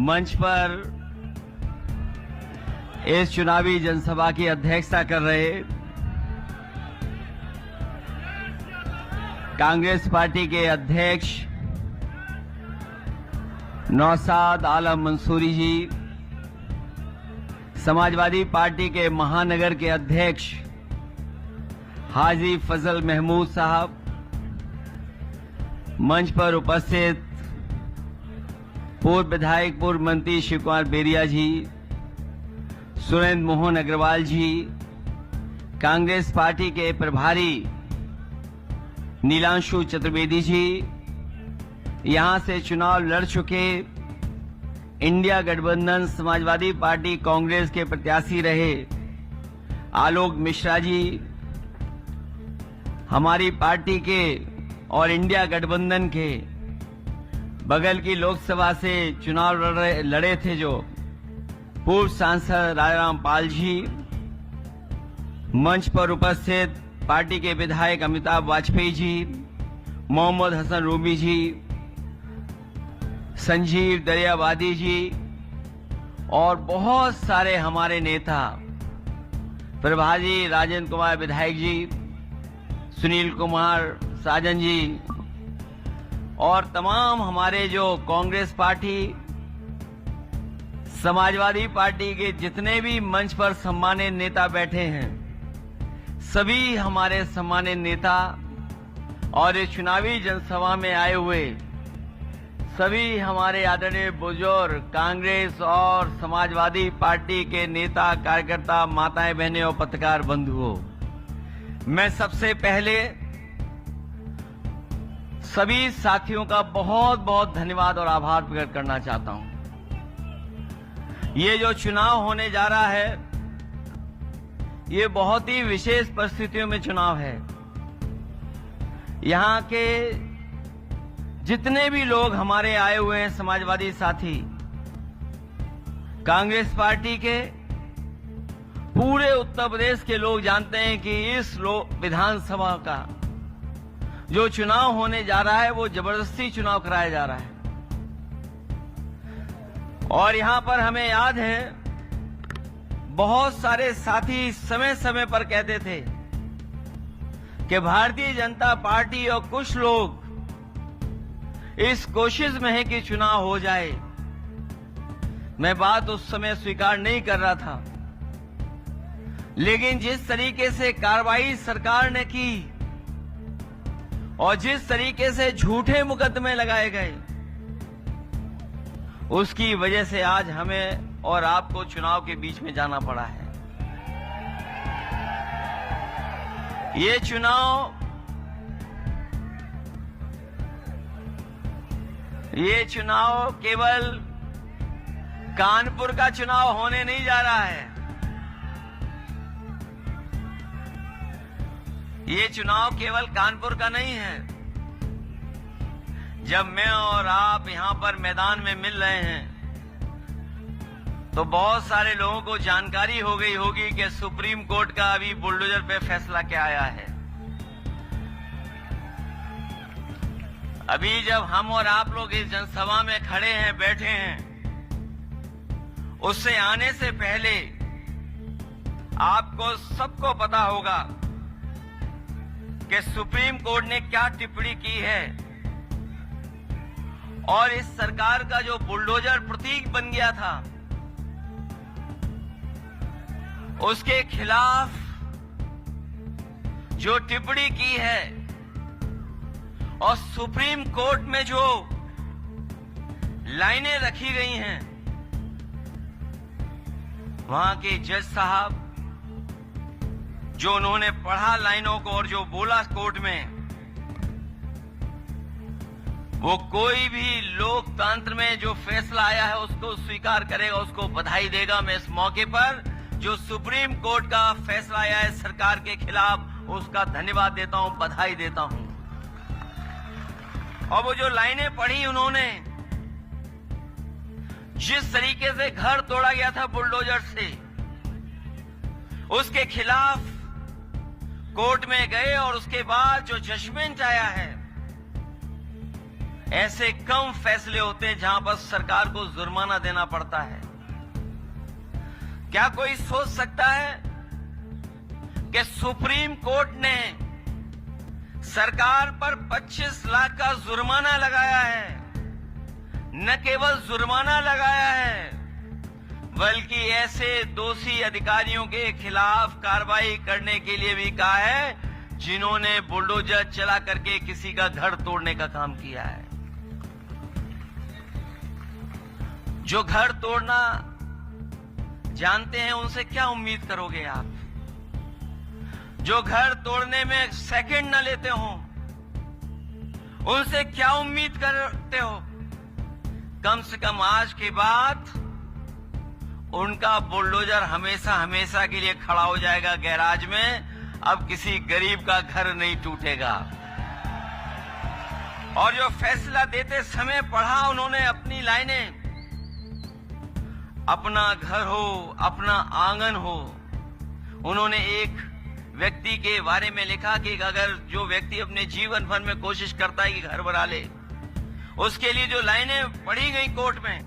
मंच पर इस चुनावी जनसभा की अध्यक्षता कर रहे कांग्रेस पार्टी के अध्यक्ष नौशाद आलम मंसूरी जी, समाजवादी पार्टी के महानगर के अध्यक्ष हाजी फजल महमूद साहब, मंच पर उपस्थित पूर्व विधायक पूर्व मंत्री शिव कुमार बेरिया जी, सुरेंद्र मोहन अग्रवाल जी, कांग्रेस पार्टी के प्रभारी नीलांशु चतुर्वेदी जी, यहां से चुनाव लड़ चुके इंडिया गठबंधन समाजवादी पार्टी कांग्रेस के प्रत्याशी रहे आलोक मिश्रा जी, हमारी पार्टी के और इंडिया गठबंधन के बगल की लोकसभा से चुनाव लड़े थे जो पूर्व सांसद राजाराम पाल जी, मंच पर उपस्थित पार्टी के विधायक अमिताभ वाजपेयी जी, मोहम्मद हसन रूमी जी, संजीव दरियावादी जी और बहुत सारे हमारे नेता, प्रभारी राजेंद्र कुमार विधायक जी, सुनील कुमार साजन जी और तमाम हमारे जो कांग्रेस पार्टी, समाजवादी पार्टी के जितने भी मंच पर सम्मानित नेता बैठे हैं, सभी हमारे सम्मानित नेता और इस चुनावी जनसभा में आए हुए सभी हमारे आदरणीय बुजुर्ग कांग्रेस और समाजवादी पार्टी के नेता, कार्यकर्ता, माताएं, बहनें और पत्रकार बंधुओं, मैं सबसे पहले सभी साथियों का बहुत बहुत धन्यवाद और आभार प्रकट करना चाहता हूं। ये जो चुनाव होने जा रहा है, ये बहुत ही विशेष परिस्थितियों में चुनाव है। यहां के जितने भी लोग हमारे आए हुए हैं समाजवादी साथी, कांग्रेस पार्टी के, पूरे उत्तर प्रदेश के लोग जानते हैं कि इस विधानसभा का जो चुनाव होने जा रहा है वो जबरदस्ती चुनाव कराया जा रहा है। और यहां पर हमें याद है, बहुत सारे साथी समय समय पर कहते थे कि भारतीय जनता पार्टी और कुछ लोग इस कोशिश में है कि चुनाव हो जाए। मैं बात उस समय स्वीकार नहीं कर रहा था, लेकिन जिस तरीके से कार्रवाई सरकार ने की और जिस तरीके से झूठे मुकदमे लगाए गए, उसकी वजह से आज हमें और आपको चुनाव के बीच में जाना पड़ा है। ये चुनाव केवल कानपुर का चुनाव होने नहीं जा रहा है। ये चुनाव केवल कानपुर का नहीं है। जब मैं और आप यहां पर मैदान में मिल रहे हैं तो बहुत सारे लोगों को जानकारी हो गई होगी कि सुप्रीम कोर्ट का अभी बुलडोजर पे फैसला क्या आया है। अभी जब हम और आप लोग इस जनसभा में खड़े हैं, बैठे हैं, उससे आने से पहले आपको सबको पता होगा कि सुप्रीम कोर्ट ने क्या टिप्पणी की है और इस सरकार का जो बुलडोजर प्रतीक बन गया था, उसके खिलाफ जो टिप्पणी की है और सुप्रीम कोर्ट में जो लाइनें रखी गई हैं, वहां के जज साहब जो उन्होंने पढ़ा लाइनों को और जो बोला कोर्ट में, वो कोई भी लोकतंत्र में जो फैसला आया है उसको स्वीकार करेगा, उसको बधाई देगा। मैं इस मौके पर जो सुप्रीम कोर्ट का फैसला आया है सरकार के खिलाफ, उसका धन्यवाद देता हूं, बधाई देता हूं। और वो जो लाइनें पढ़ी उन्होंने, जिस तरीके से घर तोड़ा गया था बुलडोजर से, उसके खिलाफ कोर्ट में गए और उसके बाद जो जजमेंट आया है, ऐसे कम फैसले होते हैं जहां पर सरकार को जुर्माना देना पड़ता है। क्या कोई सोच सकता है कि सुप्रीम कोर्ट ने सरकार पर 25 लाख का जुर्माना लगाया है? न केवल जुर्माना लगाया है, बल्कि ऐसे दोषी अधिकारियों के खिलाफ कार्रवाई करने के लिए भी कहा है जिन्होंने बुलडोजर चला करके किसी का घर तोड़ने का काम किया है। जो घर तोड़ना जानते हैं उनसे क्या उम्मीद करोगे आप? जो घर तोड़ने में सेकंड न लेते हो उनसे क्या उम्मीद करते हो? कम से कम आज के बाद उनका बुलडोजर हमेशा हमेशा के लिए खड़ा हो जाएगा गैराज में। अब किसी गरीब का घर नहीं टूटेगा। और जो फैसला देते समय पढ़ा उन्होंने अपनी लाइनें, अपना घर हो, अपना आंगन हो। उन्होंने एक व्यक्ति के बारे में लिखा कि अगर जो व्यक्ति अपने जीवन भर में कोशिश करता है कि घर बना ले, उसके लिए जो लाइनें पढ़ी गई कोर्ट में,